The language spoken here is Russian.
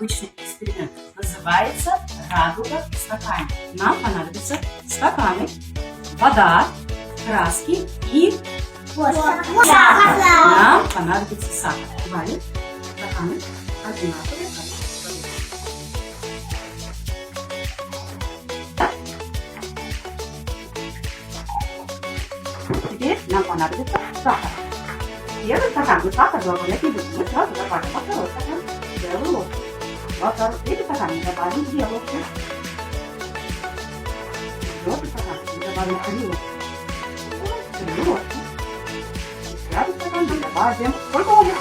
обычный эксперимент. Называется радуга в стакане. Нам понадобятся стаканы, вода, краски и сахар. Нам понадобится сахар. Валя, стаканы одинаковые. Теперь нам понадобится сахар. Первый стакан мы сахар добавлять не будем. Мы сразу добавим во второй стакан белую ложку. Во второй, третий стакан мы добавим 2 ложки. Четвертый стакан мы добавим 3 ложки. 3 ложки. Пятый стакан мы добавим. Сколько ложек?